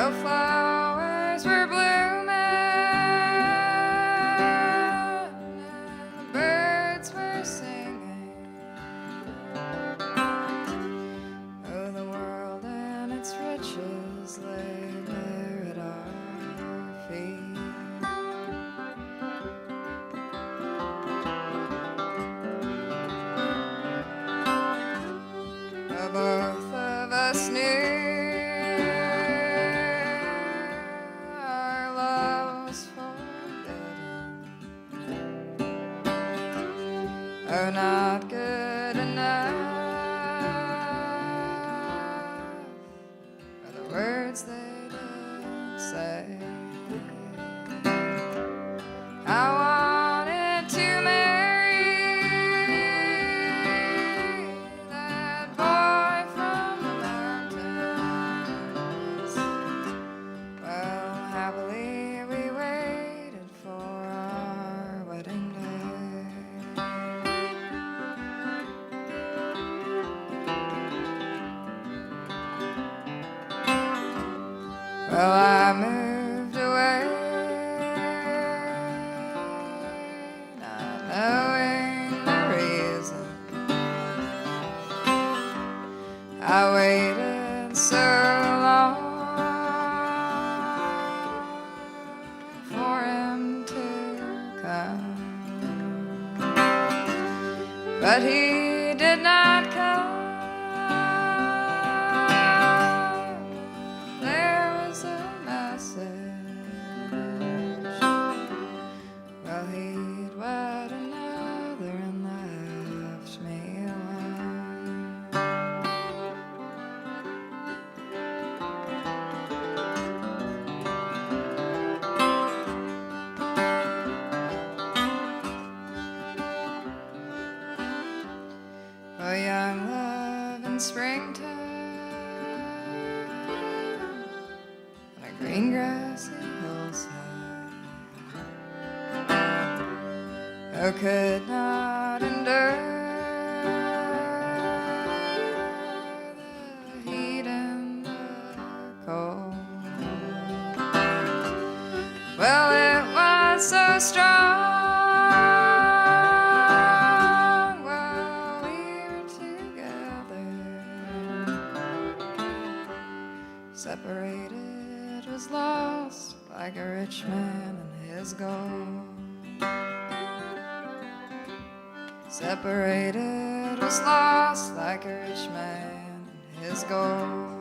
Oh, flowers were blooming, and the birds were singing. Oh, the world and its riches lay bare at our feet. Both of us knew our love was forbidden. Oh, not good enough are the words they did say. I wanted to marry that boy from the mountains. Well, happily we waited for our wedding day. Well, I moved away, not knowing the reason. I waited so long for him to come, but he did not come. There was a message. Well, he'd wed another and left me alone. Oh, young love in springtime on a green grassy hillside. Oh, could not endure the heat and the cold. Well, it was so strong. While we were together, separated was lost like a rich man and his gold. Separated was lost like a rich man and his gold.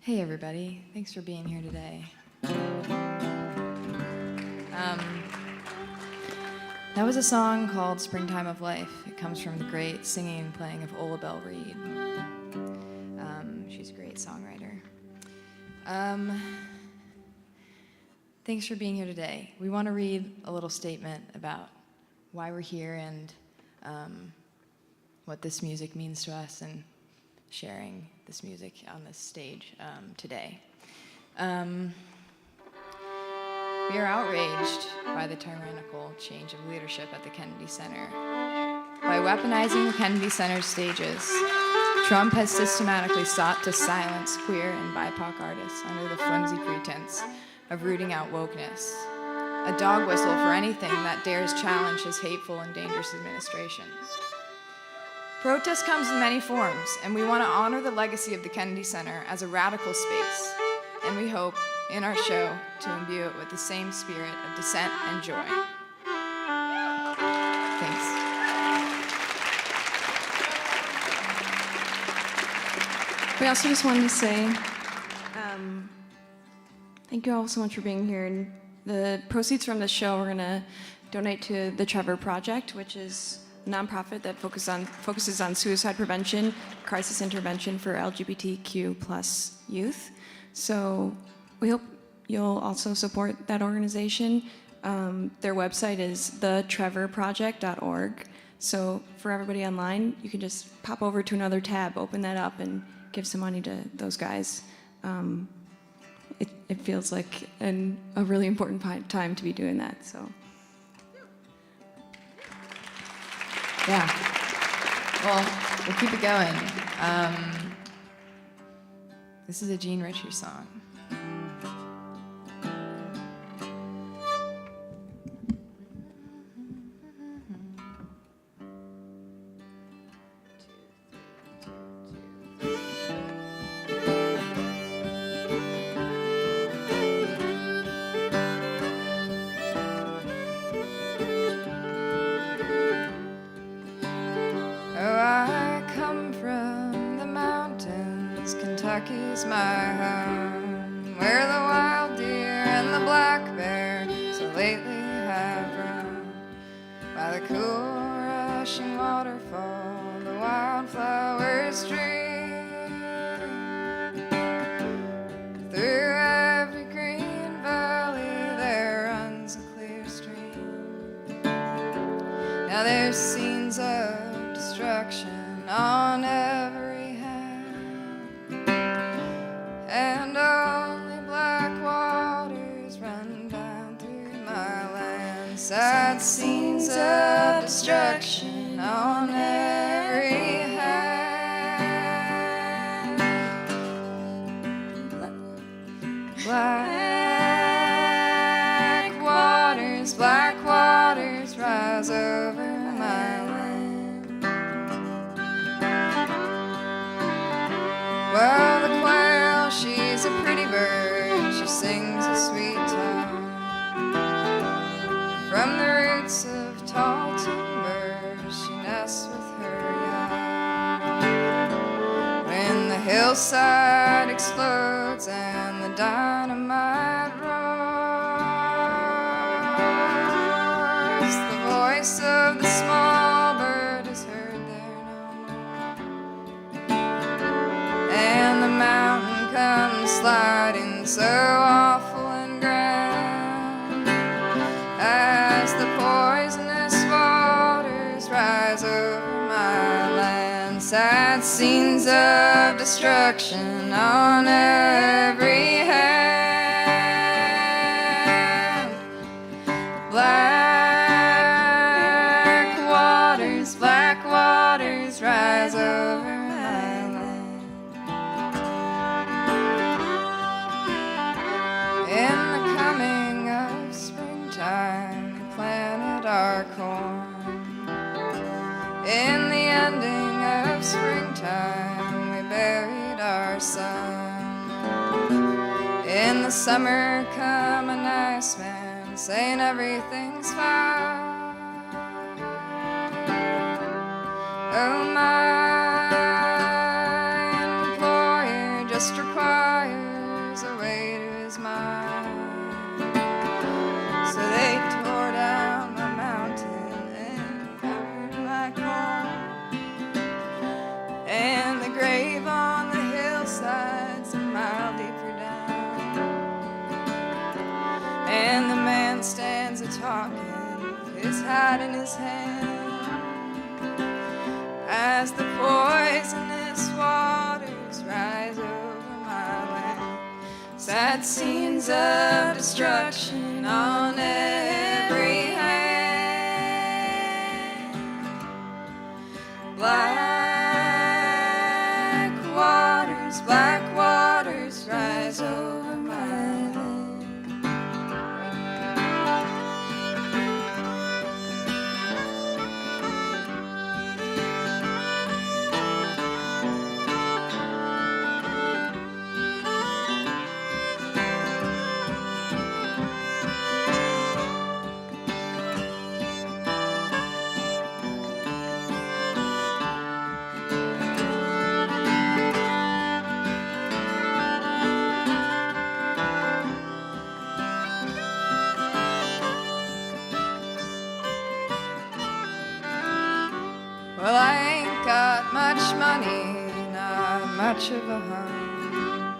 Hey everybody, thanks for being here today. That was a song called Springtime of Life. It comes from the great singing and playing of Ola Belle Reed. She's a great songwriter. Thanks for being here today. We want to read a little statement about why we're here and what this music means to us, and sharing this music on this stage today. We are outraged by the tyrannical change of leadership at the Kennedy Center. By weaponizing the Kennedy Center's stages, Trump has systematically sought to silence queer and BIPOC artists under the flimsy pretense of rooting out wokeness, a dog whistle for anything that dares challenge his hateful and dangerous administration. Protest comes in many forms, and we want to honor the legacy of the Kennedy Center as a radical space, and we hope, in our show, to imbue it with the same spirit of dissent and joy. Thanks. We also just wanted to say thank you all so much for being here. And the proceeds from this show we're going to donate to the Trevor Project, which is a nonprofit that focuses on suicide prevention, crisis intervention for LGBTQ plus youth. So we hope you'll also support that organization. Their website is thetrevorproject.org. So for everybody online, you can just pop over to another tab, open that up, and give some money to those guys. It feels like a really important time to be doing that. So. Yeah. Well, we'll keep it going. This is a Jean Ritchie song. Kentucky's my home, where the wild deer and the black bear so lately have roamed. By the cool rushing waterfall, the wildflowers stream. Through every green valley there runs a clear stream. Now there's scenes of destruction on every hand, and only black waters run down through my land. Sad scenes of destruction on every hand. Black waters rise over my land. Well, the quail, she's a pretty bird, she sings a sweet tone. From the roots of tall timber, she nests with her young. When the hillside explodes and the dynamite roars, the voice of the small bird is heard there no more. And the mountain comes sliding so awful and grand, as the poisonous waters rise over my land. Sad scenes of destruction on every hand. Black waters rise over my land. In the coming of springtime, we planted our corn. In the ending of springtime, we buried our son. In the summer come a nice man saying everything's fine. Oh, my employer just requires talking, his hat in his hand, as the poisonous waters rise over my land. Sad scenes of destruction on every hand. Black waters rise over my land. Well, I ain't got much money, not much of a home.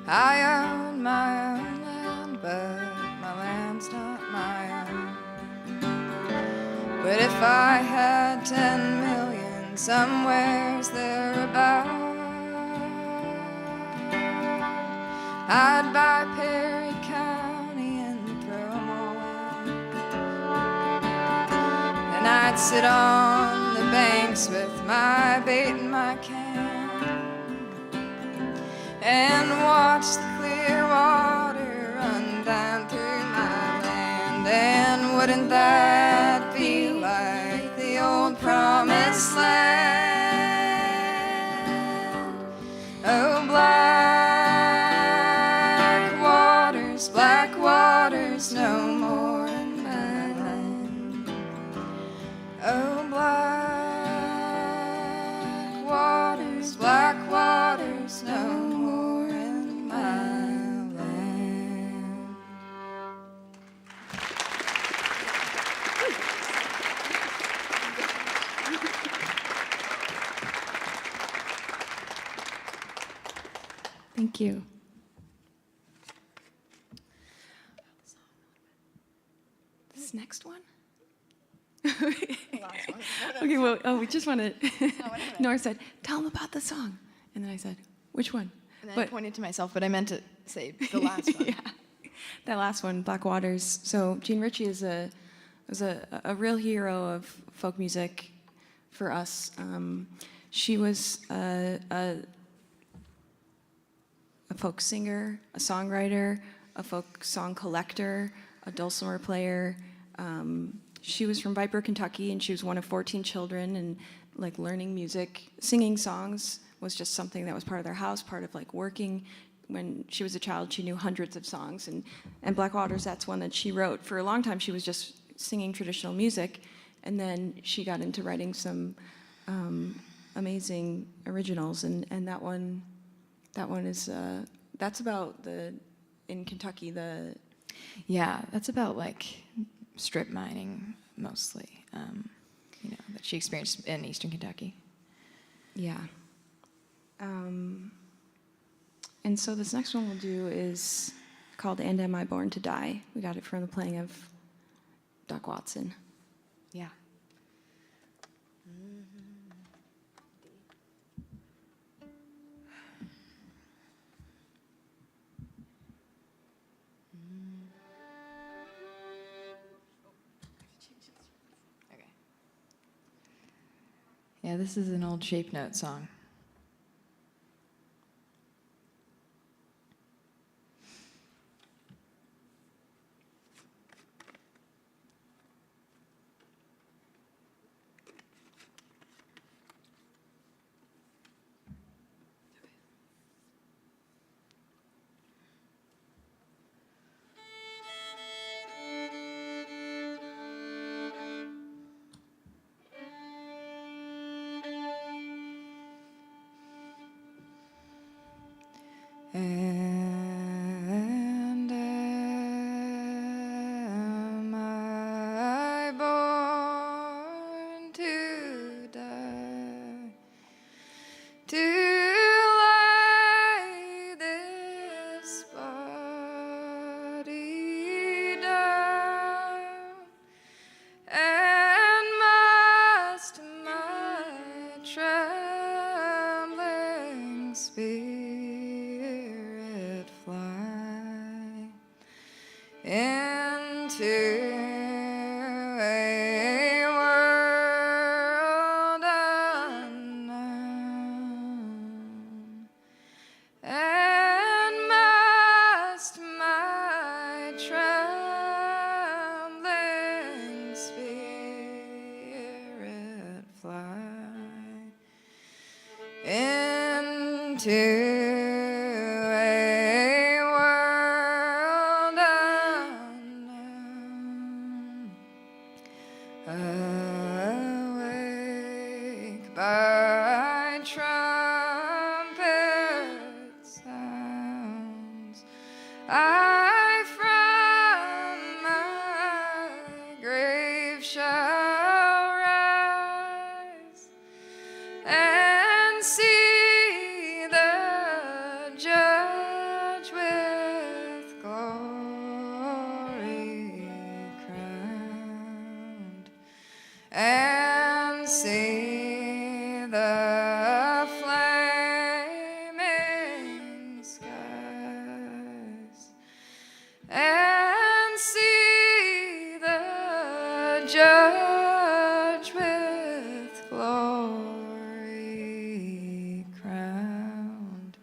I own my own land, but my land's not my own. But if I had 10 million somewheres thereabout, I'd buy Perry County and throw 'em all out. And I'd sit on the banks with my bait and my can and watch the clear water run down through my land. And wouldn't that be like the old promised land? Oh, black waters, no more in my land. Oh, black waters, no more in my land. Thank you. This next one? Okay, well, we just want to. Nora said, "Tell them about the song," and then I said, "Which one?" And then I pointed to myself, but I meant to say the last one. Yeah, that last one, Black Waters. So Jean Ritchie was a real hero of folk music for us. She was a folk singer, a songwriter, a folk song collector, a dulcimer player. She was from Viper, Kentucky, and she was one of 14 children, and like learning music, singing songs was just something that was part of their house, part of like working. When she was a child, she knew hundreds of songs, and Black Waters, that's one that she wrote. For a long time, she was just singing traditional music, and then she got into writing some amazing originals, and that one is, that's about in Kentucky, Yeah, that's about like strip mining mostly, that she experienced in Eastern Kentucky. Yeah. And so this next one we'll do is called "And Am I Born to Die?" We got it from the playing of Doc Watson. Yeah. Okay. Yeah, this is an old shape note song. And am I born to die, to lay this body down spirit fly into a world unknown, and must my trembling spirit fly into a world unknown, awake by trumpet sounds, I from my grave shall rise and see the judge with glory crowned, and see the flaming skies, and see the judge with glory crowned,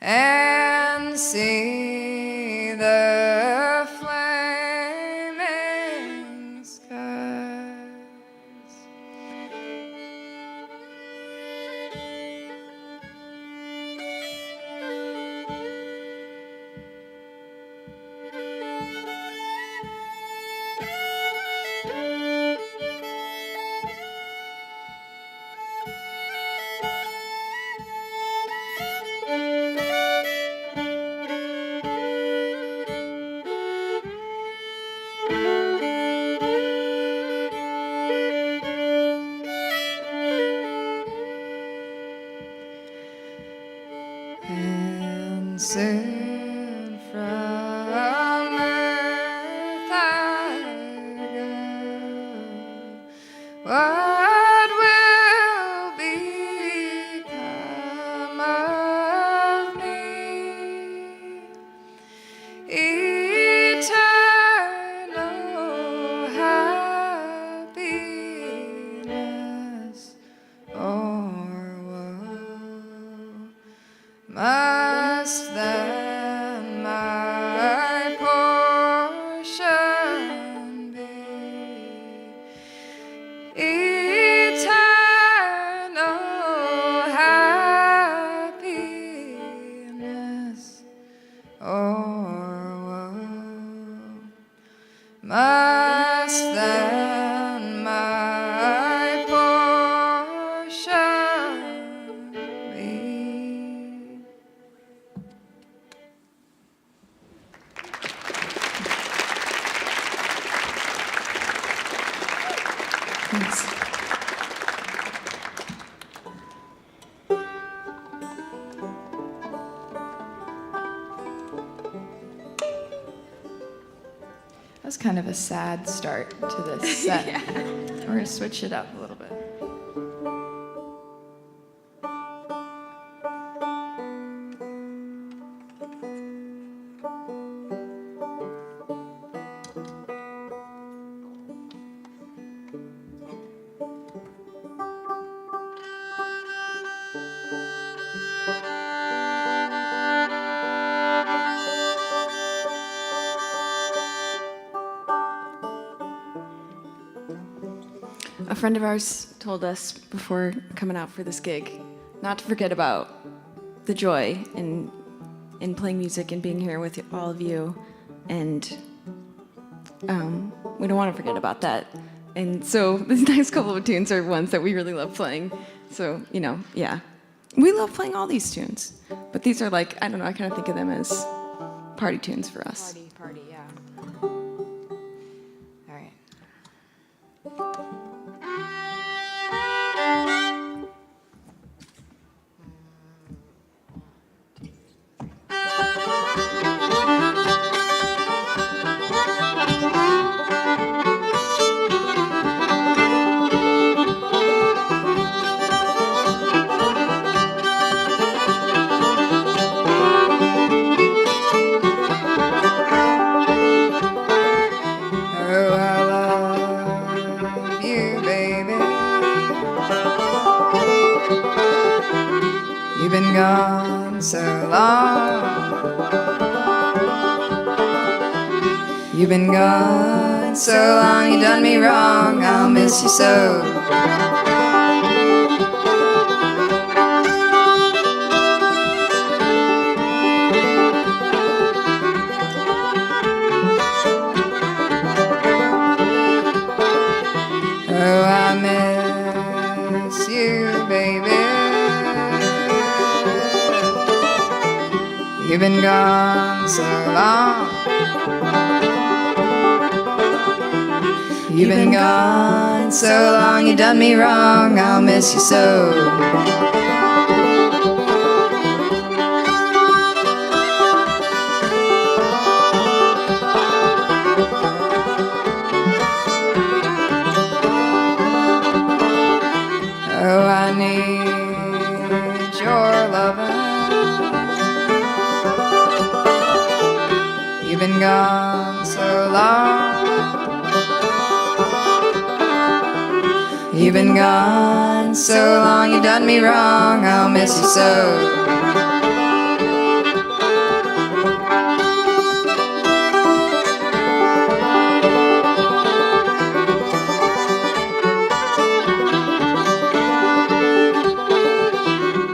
and see the flaming skies. And soon from earth I go. What will become of me? Eternal happiness or woe must then my portion be. Eternal happiness or woe must then my portion be. Thanks. That was kind of a sad start to this set. We're going to switch it up a little bit. A friend of ours told us before coming out for this gig not to forget about the joy in playing music and being here with all of you, and we don't want to forget about that. And so these next couple of tunes are ones that we really love playing. So, yeah. We love playing all these tunes, but these are like, I don't know, I kind of think of them as party tunes for us. Party, yeah. All right. You've been gone so long. You've been gone so long, you done me wrong, I'll miss you so. Oh, I miss you, baby. You've been gone so long. You've been gone so long, you done me wrong, I'll miss you so. Oh, I need your loving. You've been gone so long. You've been gone so long, you done me wrong, I'll miss you so.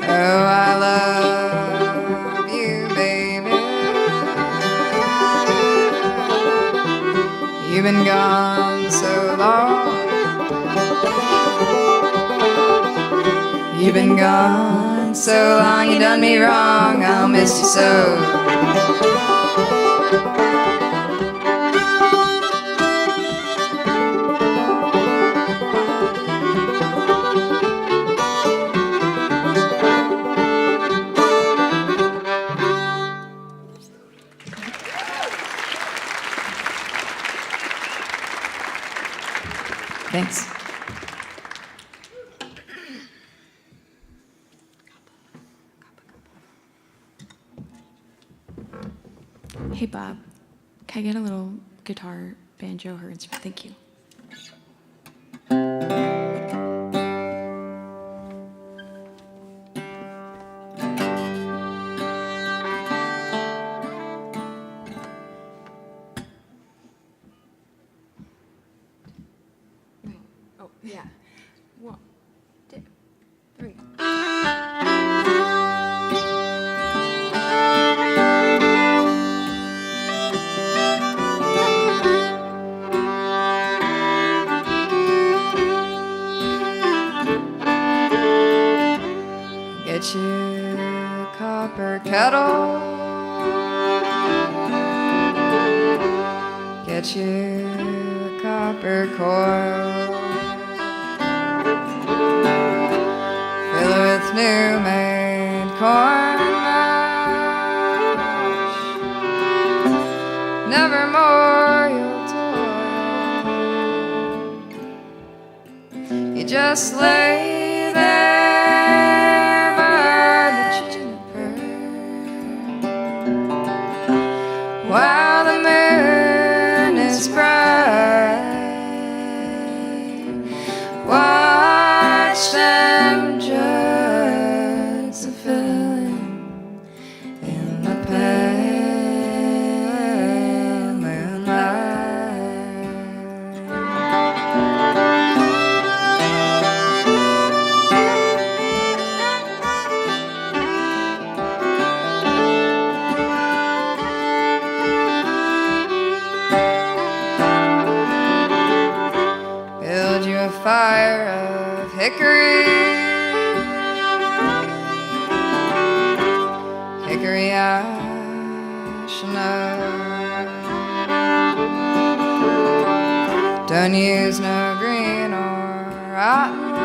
Oh, I love you, baby. You've been gone so long. You've been gone so long, you done me wrong, I'll miss you so. Thanks. Hey, Bob, can I get a little guitar, banjo, or instrument? Thank you. Oh, yeah. 1, 2, 3. Get you a copper kettle. Get you a copper coil. Fill it with new made corn mash. Nevermore you'll toil. You just lay there by the juniper while the moon is bright. Watch them jugs a-filling in the pale moonlight. Build you a fire of hickory, hickory ash and oak. Don't use no green or rotten wood.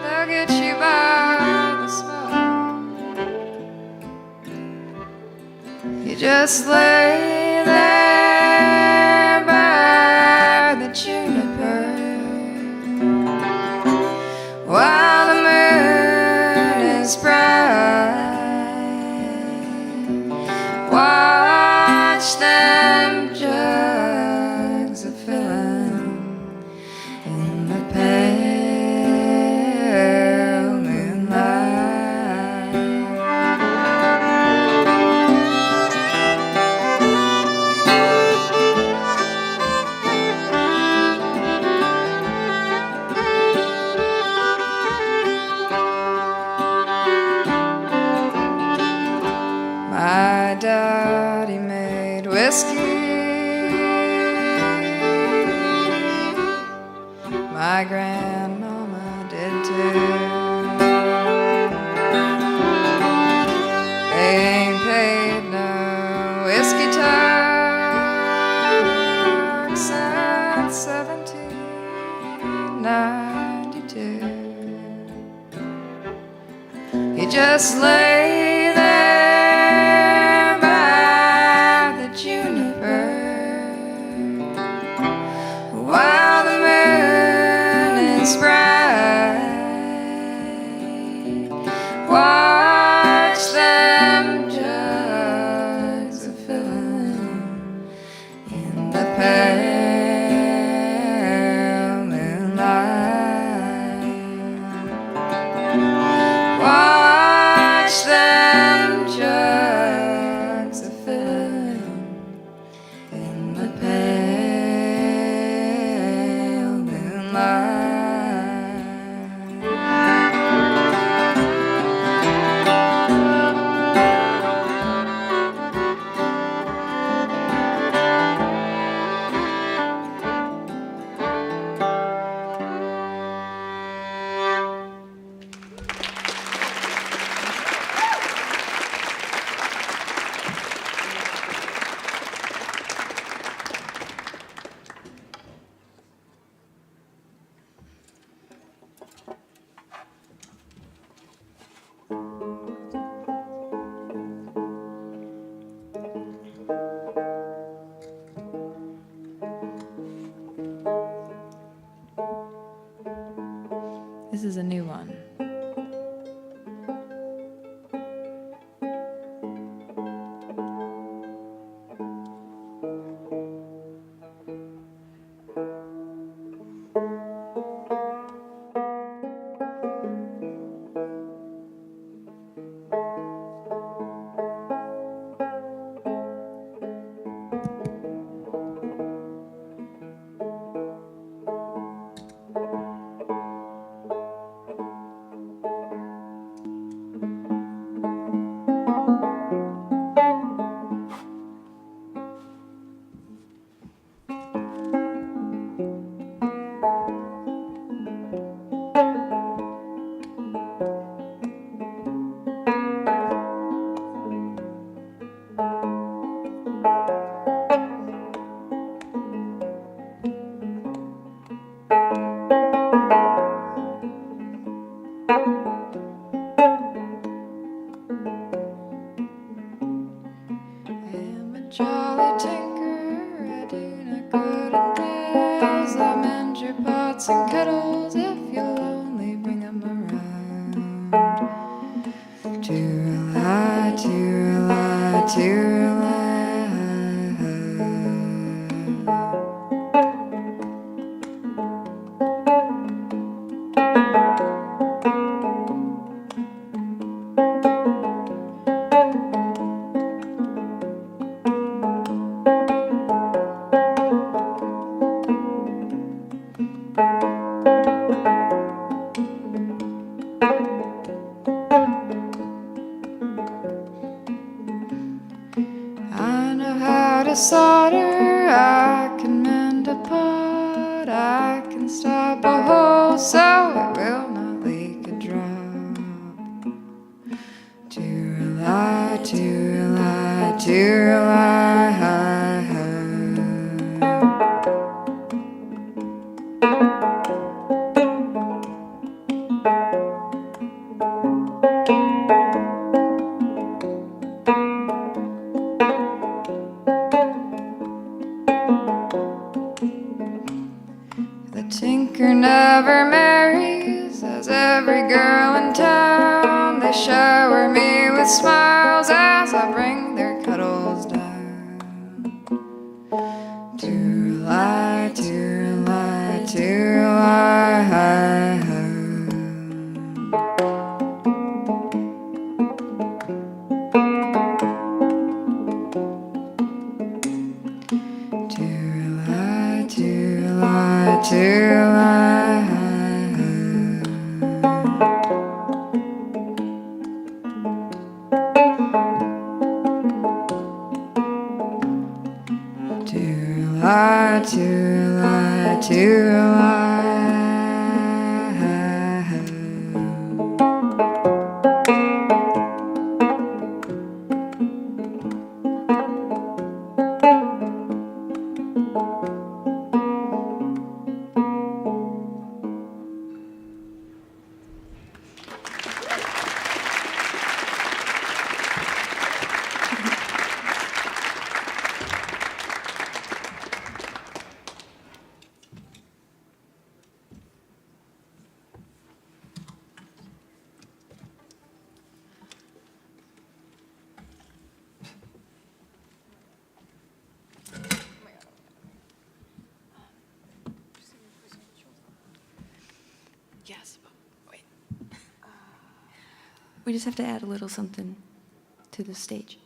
They'll get you by the smoke. You just lay there by the juniper while the moon is bright. Watch them jugs a-filling in the pale just lay there by the juniper while the moon is bright. Watch them jugs a filling in the pale moonlight. Watch them jugs a filling in the pale moonlight. This is a new one. Jolly tinker, I do not good at tales. I'll mend your pots and kettles if you'll only bring them around. To rely, to rely, to rely. I know how to solder, I can mend a pot, I can stop a hole so it will not leak a drop. To rely, to rely, to rely. The tinker never marries, as every girl in town. They shower me with smiles as I bring their cuddles down. To rely, to rely, to rely. To rely, to rely, to rely. To rely, to rely, to rely. Yes, but wait. We just have to add a little something to the stage.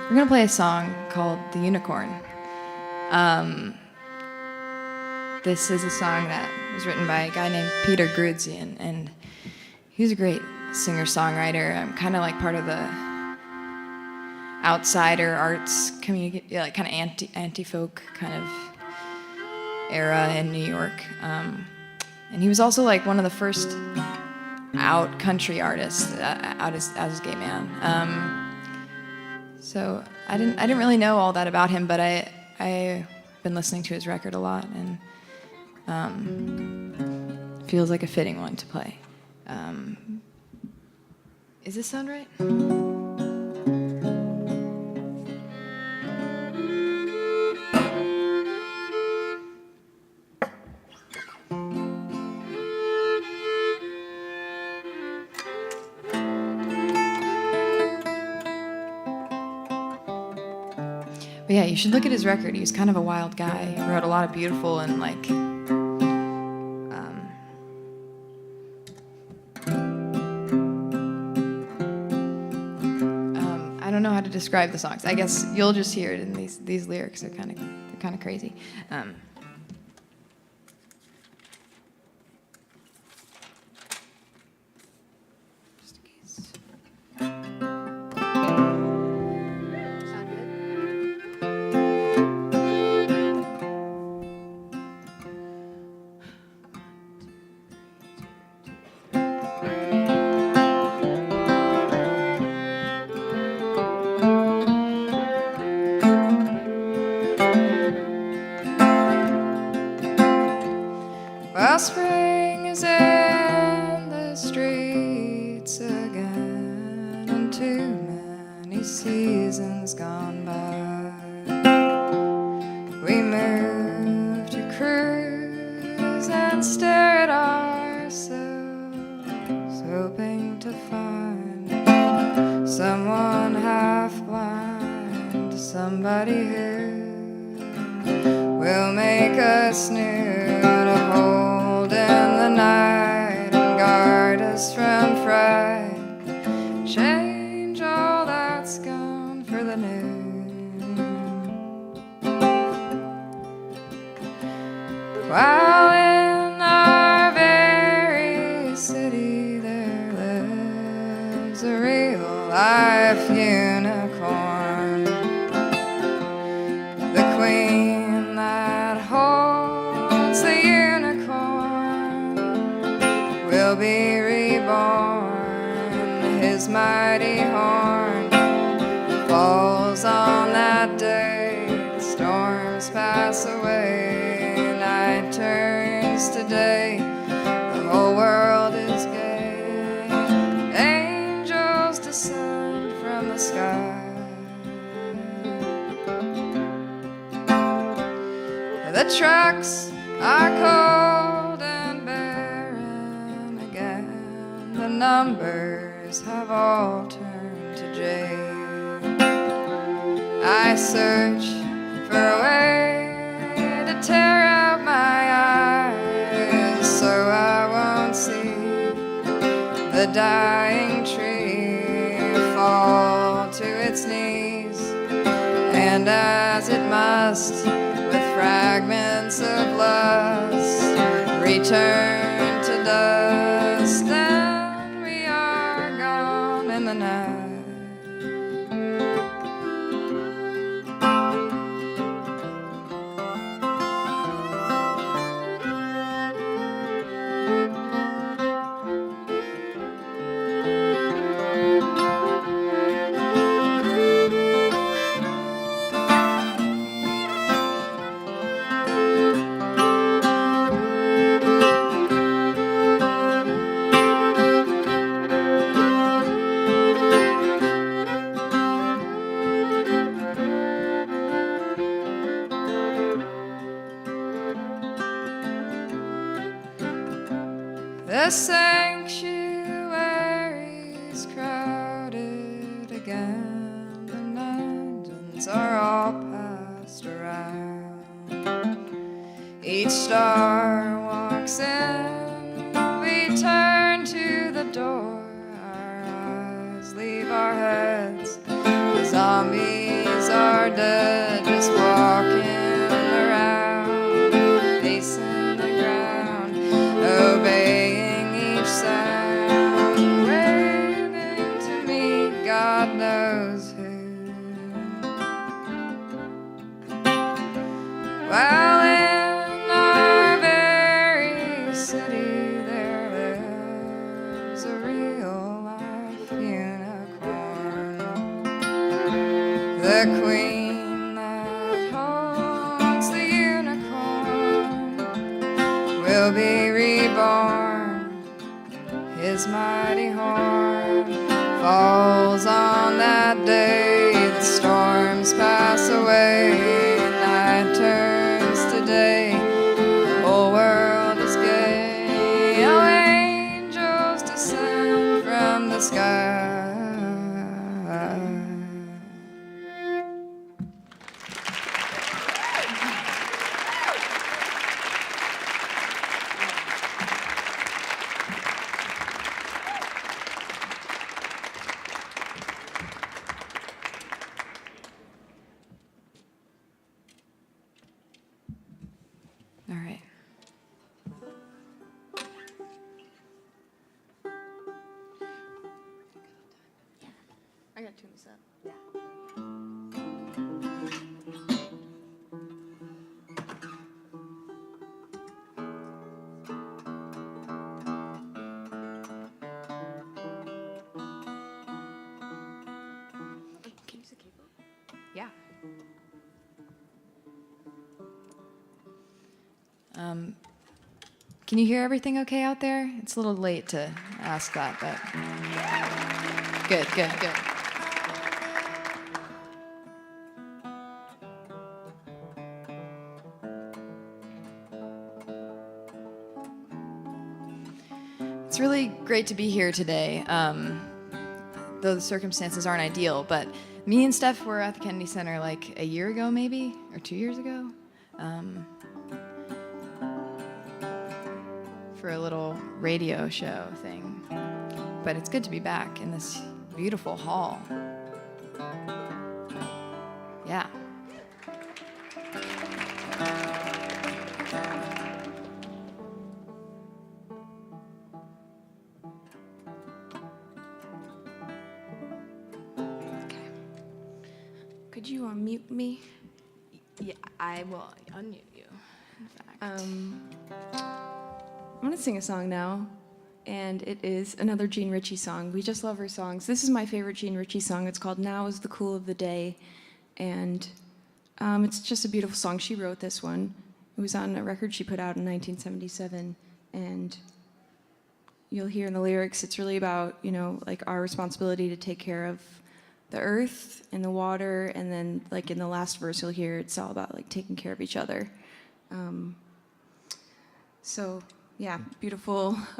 We're gonna play a song called "The Unicorn." This is a song that was written by a guy named Peter Grudzian, and he's a great singer-songwriter. Kind of like part of the outsider arts community, like kind of anti-folk kind of era in New York. And he was also like one of the first out country artists, out as a gay man. So I didn't really know all that about him, but I've been listening to his record a lot, and feels like a fitting one to play. Is this sound right? But yeah, you should look at his record. He was kind of a wild guy. He wrote a lot of beautiful and like I don't know how to describe the songs. I guess you'll just hear it in these lyrics. They're kind of crazy. Just in case. Sound good? Well, spring is in the streets again, and too many seasons gone by. We move to cruise and stare at ourselves, hoping to find someone half blind, somebody who will make us new, to hold in the night and guard us from fright, change all that's gone for the new. While in our very city there lives a real life unicorn, the queen that holds the unicorn will be reborn. His mighty horn falls on that day, the storms pass away, night turns to day, the whole world is gay, angels descend from the sky. The tracks are cold and barren again, the numbers have all turned to J. I search for a way to tear out my eyes so I won't see the dying tree fall to its knees, and as it must, with fragments of lust, return to dust, and we are gone in the night. The sanctuary's crowded again, the nuns are all passed around. Each star walks in, we turn to the door, our eyes leave our heads, the zombies are dead, just walking around, facing the ground, obeying each sound, waving to me, God knows who. Well, in our very city there lives a real-life unicorn, the queen that holds the unicorn will be reborn. His mighty horn falls on that day, the storms pass away, night turns to day, the whole world is gay. Oh, angels descend from the sky. All right. I got to tune this up. Can you use the cable? Yeah. Can you hear everything okay out there? It's a little late to ask that, but good, good, good. It's really great to be here today, though the circumstances aren't ideal, but me and Steph were at the Kennedy Center like a year ago maybe, or 2 years ago. For a little radio show thing. But it's good to be back in this beautiful hall. Yeah. Okay. Could you unmute me? Yeah, I will unmute you, in fact. I'm going to sing a song now, and it is another Jean Ritchie song. We just love her songs. This is my favorite Jean Ritchie song. It's called Now is the Cool of the Day, and it's just a beautiful song. She wrote this one. It was on a record she put out in 1977, and you'll hear in the lyrics, it's really about, you know, like our responsibility to take care of the earth and the water, and then like in the last verse you'll hear it's all about like taking care of each other. So yeah, a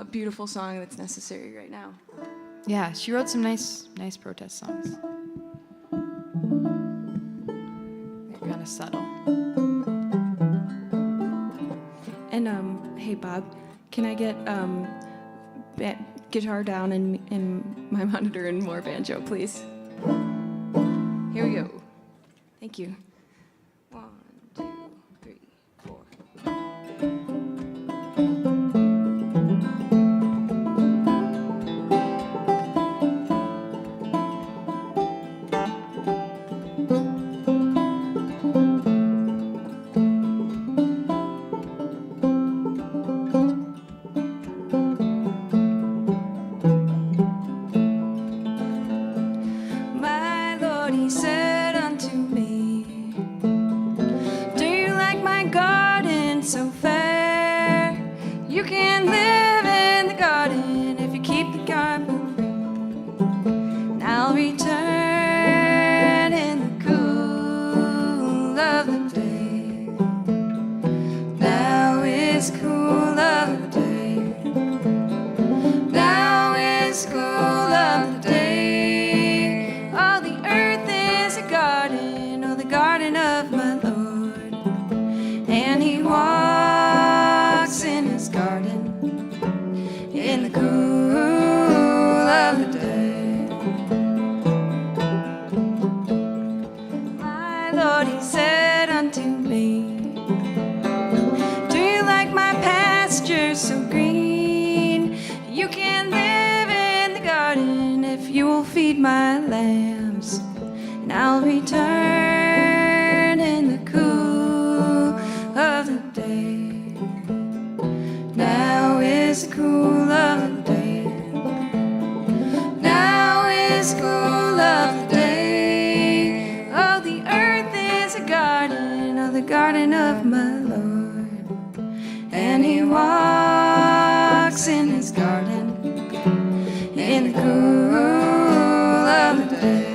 beautiful song that's necessary right now. Yeah, she wrote some nice protest songs. They're kind of subtle. And hey Bob, can I get guitar down and my monitor and more banjo, please. Here we go. Thank you. 1, 2, 3, 4. My Lord, he said unto me, do you like my garden so fair? You can live in the garden if you keep the garden free. And I'll return in the cool of the day. Now is cool of the day. Now is cool of the day. Oh, the earth is a garden, oh, the garden of my Lord. And he walks in his garden in the cool of the day. My Lord, he said unto me, do you like my pasture so green? You can live in the garden if you will feed my lambs. And I'll return in the cool of the day. Now is the cool of the day. Now is cool of the day. Oh, the earth is a garden, oh, the garden of my Lord. And he walks in his garden in the cool of the day.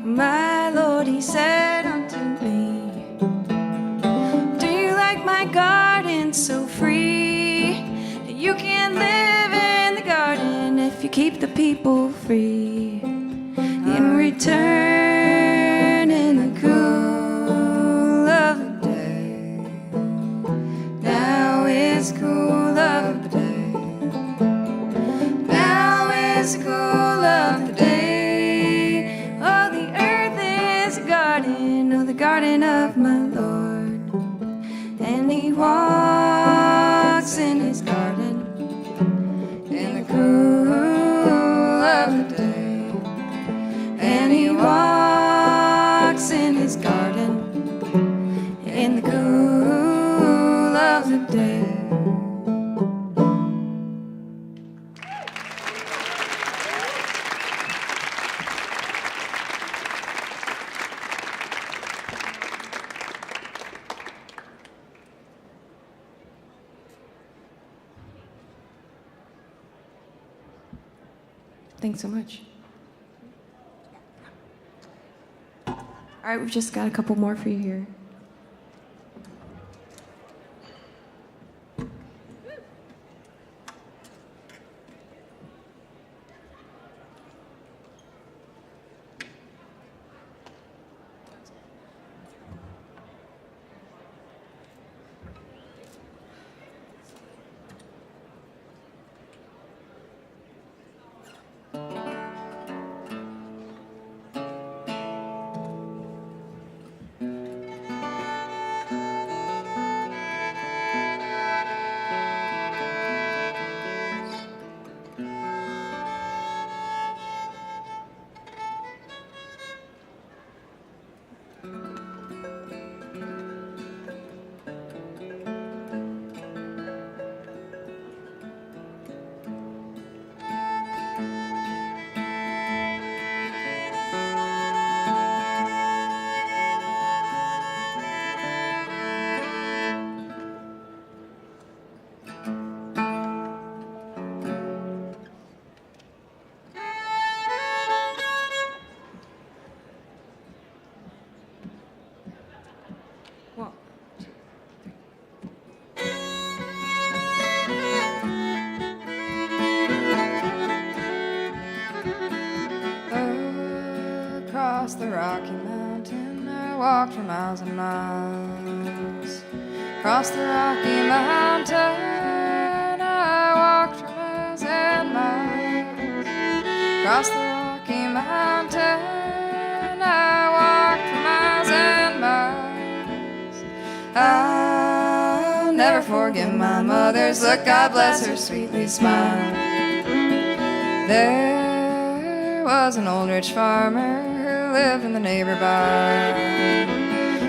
My Lord, he said unto me, do you like my garden so free? You can live in the garden if you keep the people free. In return, in the cool of the day. Now is cool of the day. Now is cool of the day. Oh, the earth is a garden, oh, the garden of my Lord. And he walks in his garden in the cool of the day. And he walks in his garden in the cool of the day. Thanks so much. All right, we've just got a couple more for you here. walked for miles and miles. Across the Rocky Mountain, I walked for miles and miles. Across the Rocky Mountain, I walked for miles and miles. I'll never forget my mother's look, God bless her sweetly smile. There was an old rich farmer who lived in the neighbor barn.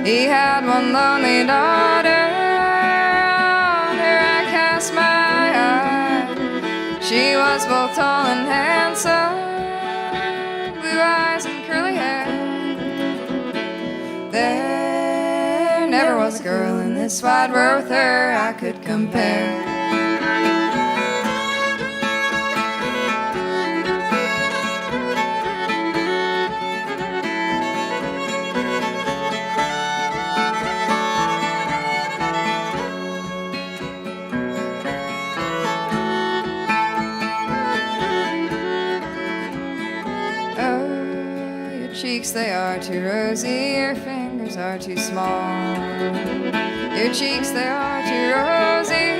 He had one lonely daughter, on her I cast my eye. She was both tall and handsome, blue eyes and curly hair. There never was a girl in this wide world with her I could compare. Cheeks, they are too rosy, your fingers are too small. Your cheeks, they are too rosy,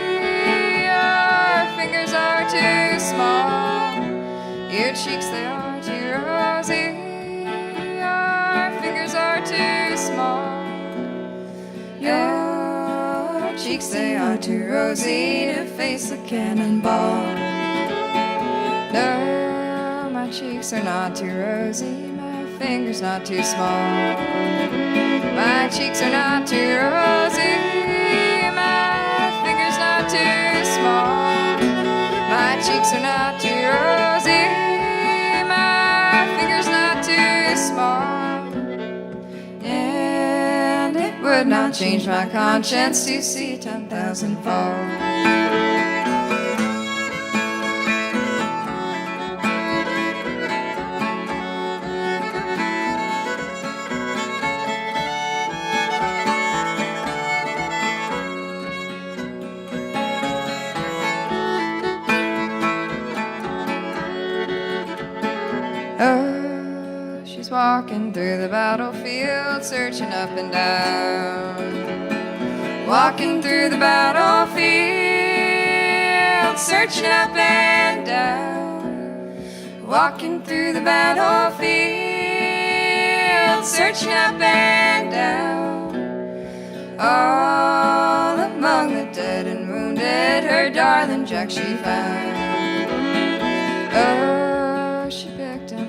your fingers are too small. Your cheeks, they are too rosy, your fingers are too small. Your cheeks, they are too rosy to face a cannonball. No, my cheeks are not too rosy, fingers not too small. My cheeks are not too rosy, my fingers not too small. My cheeks are not too rosy, my fingers not too small. And it would not change my conscience to see 10,000 fall. Oh, she's walking through the battlefield, searching up and down. Walking through the battlefield, searching up and down. Walking through the battlefield, searching up and down. All among the dead and wounded, her darling Jack she found. Oh,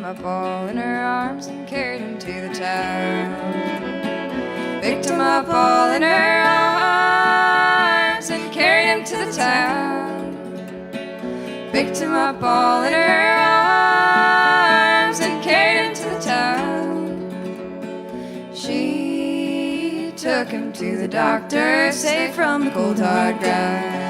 up all in her arms and carried him to the town. Picked him up all in her arms and carried him to the town. Picked him up all in her arms and carried him to the town. She took him to the doctor, safe from the cold hard ground.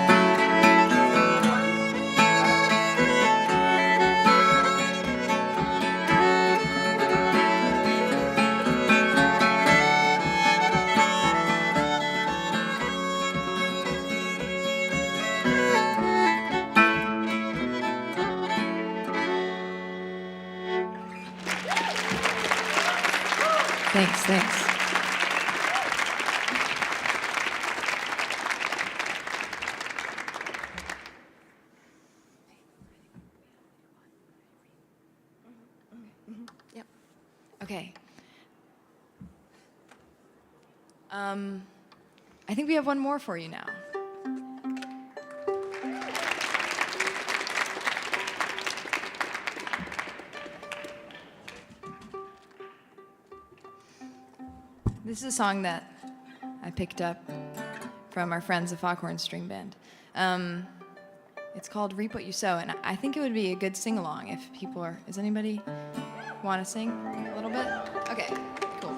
Thanks. Yep. Okay. I think we have one more for you now. This is a song that I picked up from our friends the Foghorn String Band. It's called Reap What You Sow, and I think it would be a good sing-along if people are... Does anybody want to sing a little bit? Okay, cool.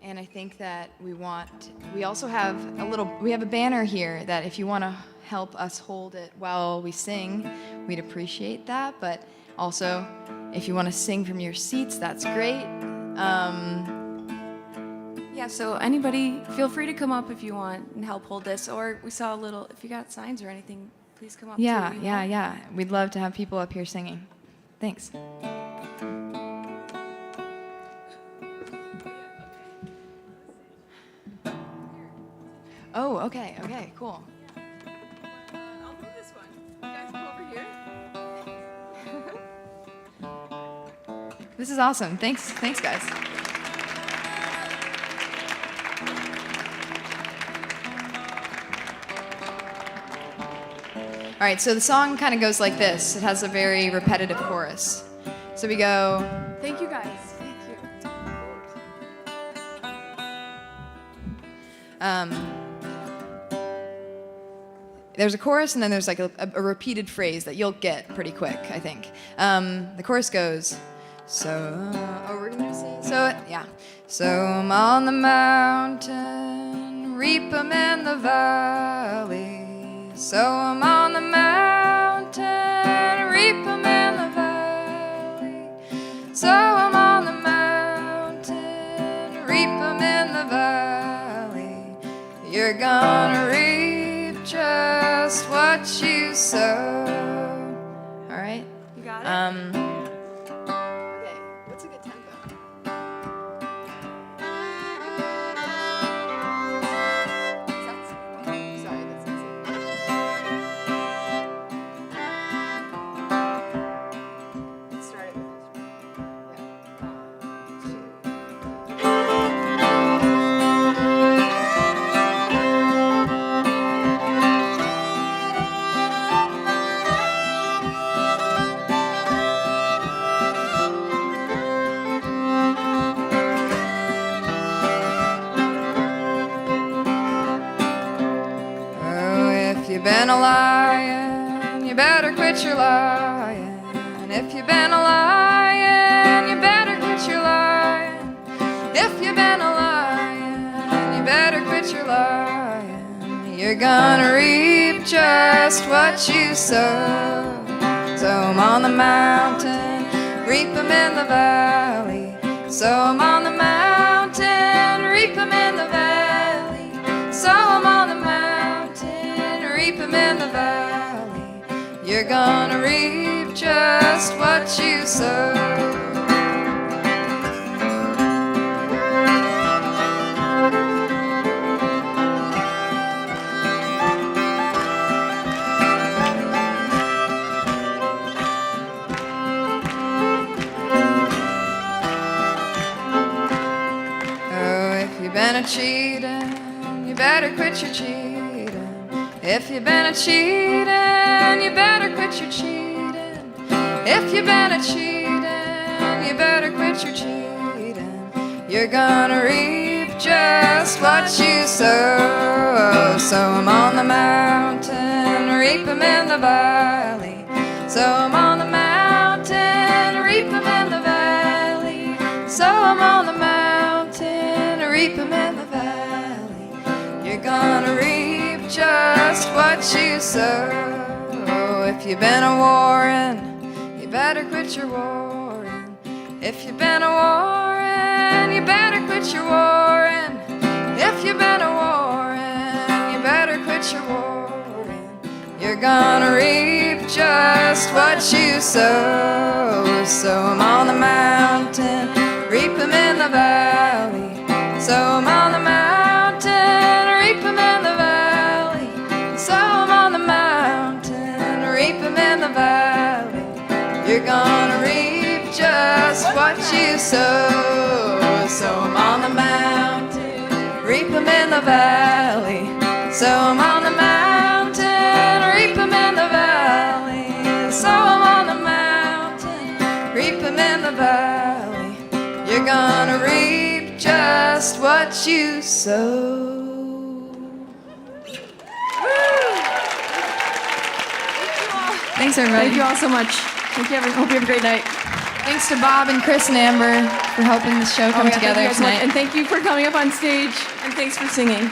And I think that we also have we have a banner here that if you want to help us hold it while we sing, we'd appreciate that, but also, if you want to sing from your seats, that's great. Yeah, so anybody, feel free to come up if you want and help hold this. Or we saw a little, if you got signs or anything, please come up too. Yeah. We'd love to have people up here singing. Thanks. Oh, okay, cool. I'll move this one. You guys come over here. This is awesome. Thanks, guys. All right, so the song kind of goes like this. It has a very repetitive chorus. So we go. Thank you, guys. Thank you. There's a chorus, and then there's like a repeated phrase that you'll get pretty quick, I think. The chorus goes, we're gonna say, So I'm on the mountain, reap 'em in the valley. So I'm on the mountain, reap 'em in the valley. So I'm on the mountain, reap 'em in the valley. You're gonna reap just what you sow. All right? You got it? Okay, what's a good tempo? Sorry, that's easy. Let's start it with this. Yeah. 1, 2. If you've been a lion, you better quit your lying. If you've been a lion, you better quit your lying. If you've been a lion, you better quit your lying. You're gonna reap just what you sow. So I'm on the mountain, reap 'em in the valley. So I'm on the mountain, reap 'em in the valley. So I'm on the mountain, reap 'em in the valley. You're gonna reap just what you sow. Oh, if you've been a cheating, you better quit your cheating. If you've been a cheating, you better quit your cheating. If you've been a cheating, you better quit your cheating. You're gonna reap just what you sow. So I'm on the mountain, reap 'em in the valley. So I'm on the mountain, reap 'em in the valley. So I'm on the mountain, reap 'em in the valley. You're gonna reap just what you sow. If you've been a warring, you better quit your warring. If you've been a warring, you better quit your warring. If you've been a warring, you better quit your warring. You're gonna reap just what you sow. So I'm on the mountain, reap 'em in the valley. So I'm on the mountain, reap 'em in the valley. So I'm on the mountain, reap 'em in the valley. You're gonna reap just what you sow. So I'm on the mountain, reap 'em in the valley. So I'm on the mountain, reap 'em in the valley. So I'm on the mountain, reap 'em in the valley. You're gonna reap just what you sow. Thanks, everybody. Thank you all so much. Thank you, everyone. Hope you have a great night. Thanks to Bob and Chris and Amber for helping this show come Thank you together guys so much. tonight. And thank you for coming up on stage. And thanks for singing.